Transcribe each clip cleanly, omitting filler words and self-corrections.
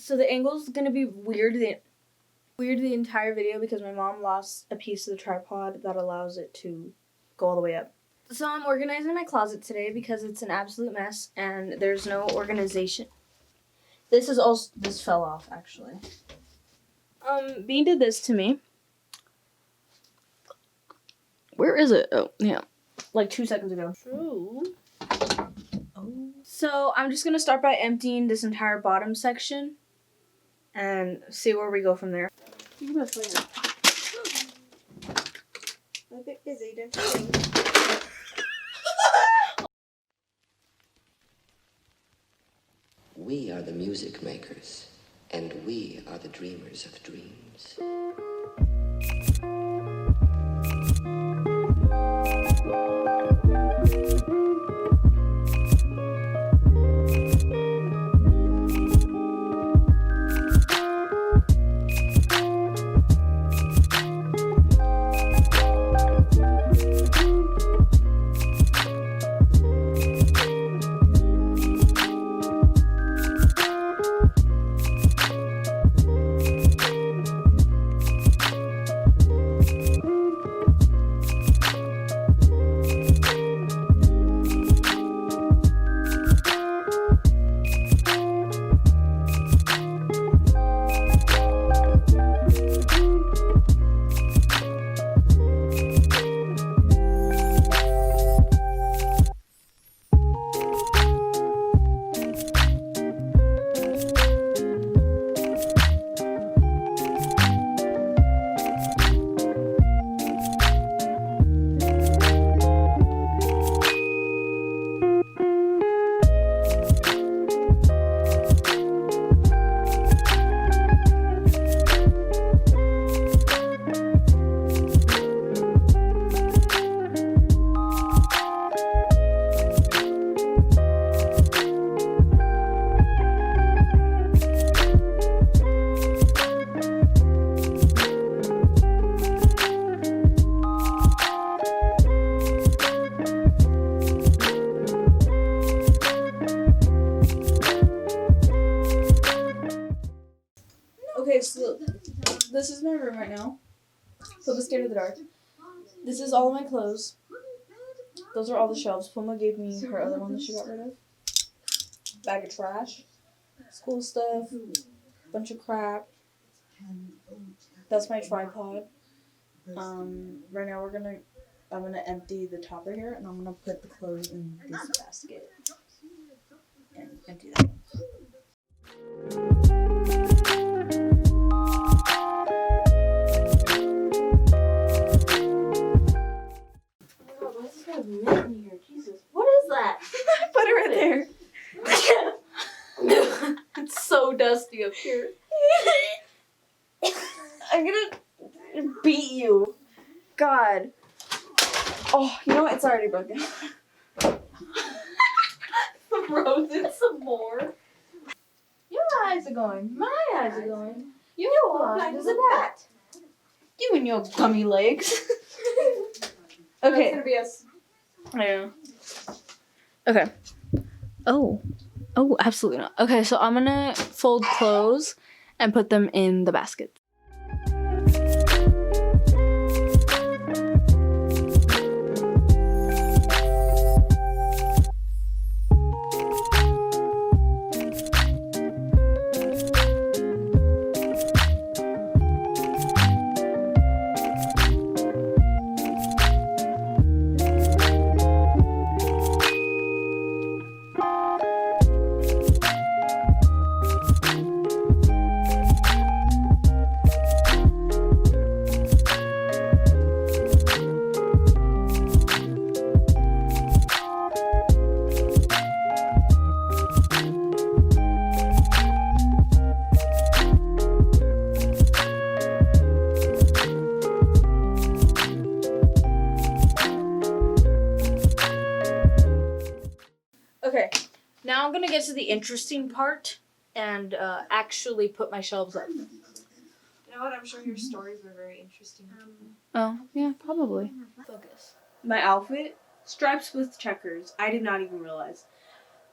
So the angle's gonna be weird the entire video because my mom lost a piece of the tripod that allows it to go all the way up. So I'm organizing my closet today because it's an absolute mess and there's no organization. This fell off actually. Bean did this to me. Where is it? Oh, yeah. Like 2 seconds ago. True. Oh. So I'm just gonna start by emptying this entire bottom section and see where we go from there. You must win. I'm a bit busy, don't you think? We are the music makers, and we are the dreamers of dreams. Okay, so this is my room right now. So the state of the dark. This is all of my clothes. Those are all the shelves. Puma gave me her other one that she got rid of. Bag of trash. School stuff. Bunch of crap. That's my tripod. Right now I'm gonna empty the topper here and I'm gonna put the clothes in this basket. And empty that. What is that? Put it right there. It's so dusty up here. I'm gonna beat you. God. Oh, you know what? It's already broken. Throws it some more. Your eyes are going. My eyes are going. You're blind as a bat. You and your gummy legs. Okay. It's gonna be us. I know. Okay. Oh, absolutely not. Okay, so I'm gonna fold clothes and put them in the basket. Okay, now I'm gonna get to the interesting part and actually put my shelves up. You know what? I'm sure your stories were very interesting. Oh, yeah, probably. Focus. My outfit, stripes with checkers. I did not even realize.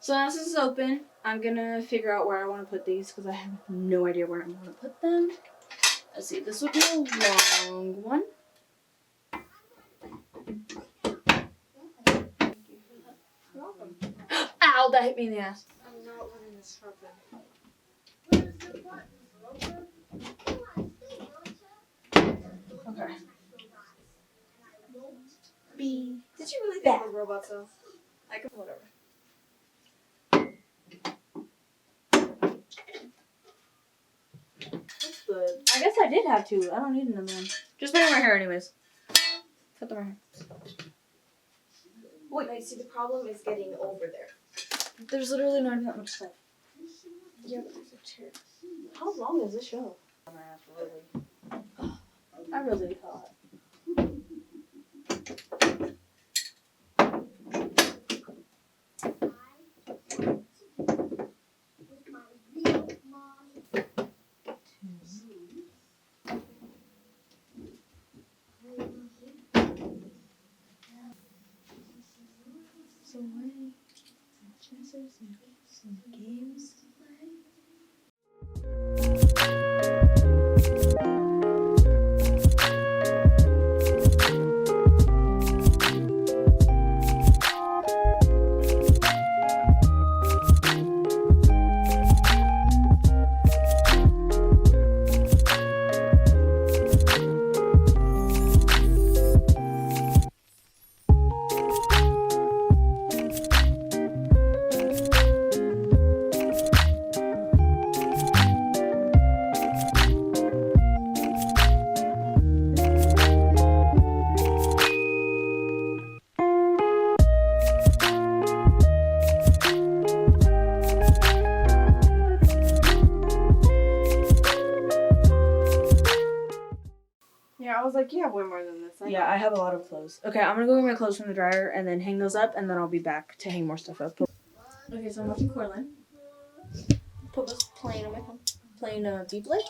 So now since it's open, I'm gonna figure out where I want to put these because I have no idea where I want to put them. Let's see, this would be a long one. You're welcome. Ow, that hit me in the ass. I'm not letting this happen. Okay. Did you really think it was robots though? Whatever. That's good. I guess I did have two. I don't need another one. Just put them right here anyways. Put them right here. Wait, see, the problem is getting over there. There's literally not that much stuff. Yeah, but there's a chair. How long is this show? I really thought. So many chances and some games to play. Yeah, I was like, you have way more than this. Yeah, I have a lot of clothes. Okay, I'm gonna go get my clothes from the dryer and then hang those up, and then I'll be back to hang more stuff up. Okay, so I'm watching Coraline. Put this playing on my phone. Playing Beyblade.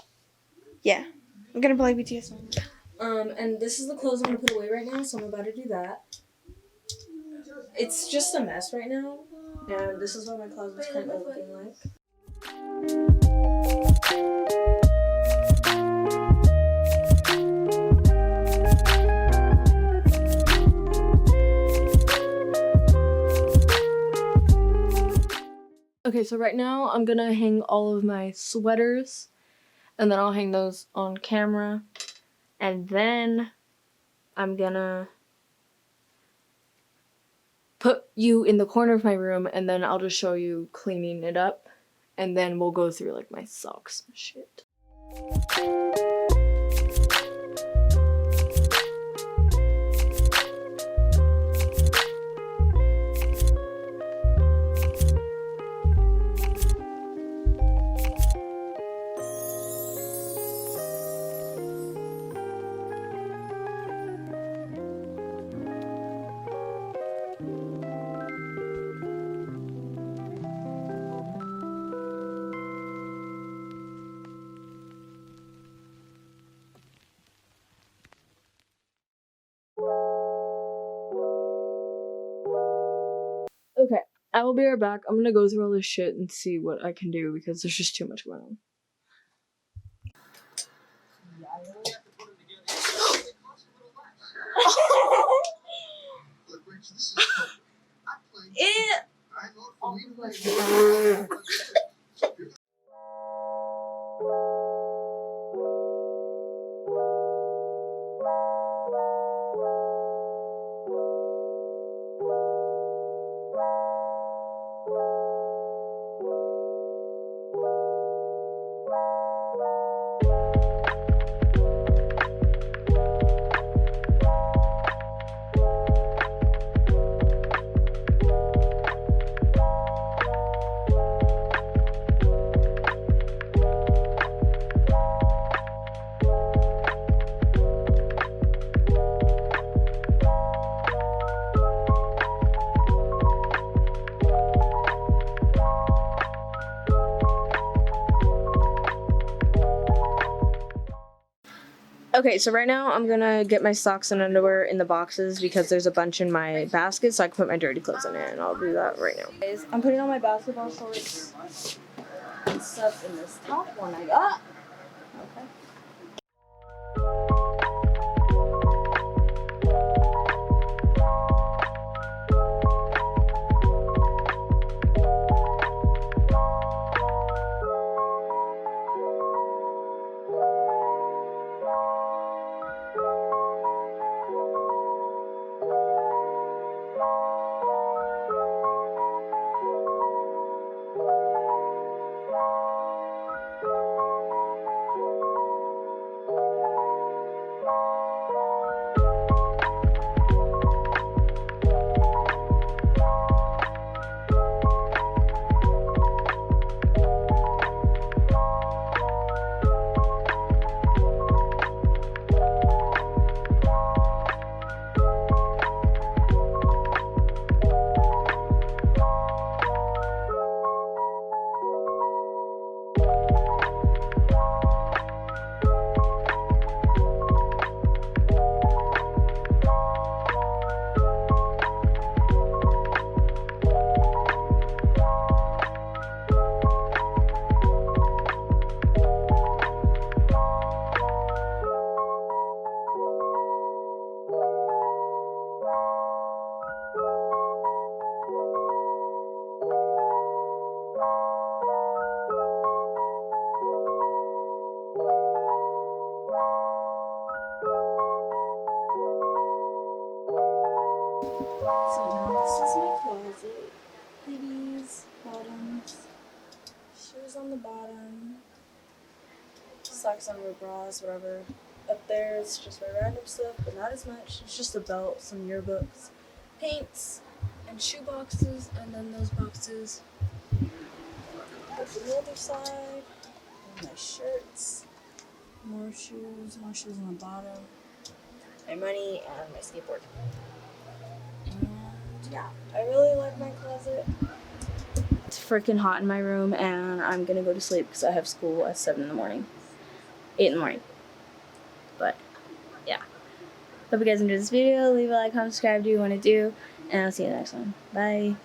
Yeah. I'm gonna play BTS. And this is the clothes I'm gonna put away right now, so I'm about to do that. It's just a mess right now, and this is what my closet is currently looking like. Okay, so right now I'm gonna hang all of my sweaters, and then I'll hang those on camera, and then I'm gonna put you in the corner of my room, and then I'll just show you cleaning it up, and then we'll go through like my socks and shit. Okay, I will be right back. I'm gonna go through all this shit and see what I can do because there's just too much going on. Okay, so right now I'm gonna get my socks and underwear in the boxes because there's a bunch in my basket, so I can put my dirty clothes in it, and I'll do that right now. Guys, I'm putting on my basketball shorts and stuff in this top one I got. Okay. So now this is my closet. Hoodies, bottoms, shoes on the bottom, socks, underwear, bras, whatever. Up there it's just my random stuff, but not as much. It's just a belt, some yearbooks, paints, and shoe boxes, and then those boxes. Go to the other side, and my shirts, more shoes on the bottom, my money, and my skateboard. Yeah, I really like my closet. It's freaking hot in my room, and I'm gonna go to sleep because I have school at 7 in the morning. 8 in the morning. But, yeah. Hope you guys enjoyed this video. Leave a like, comment, subscribe, do what you want to do, and I'll see you in the next one. Bye.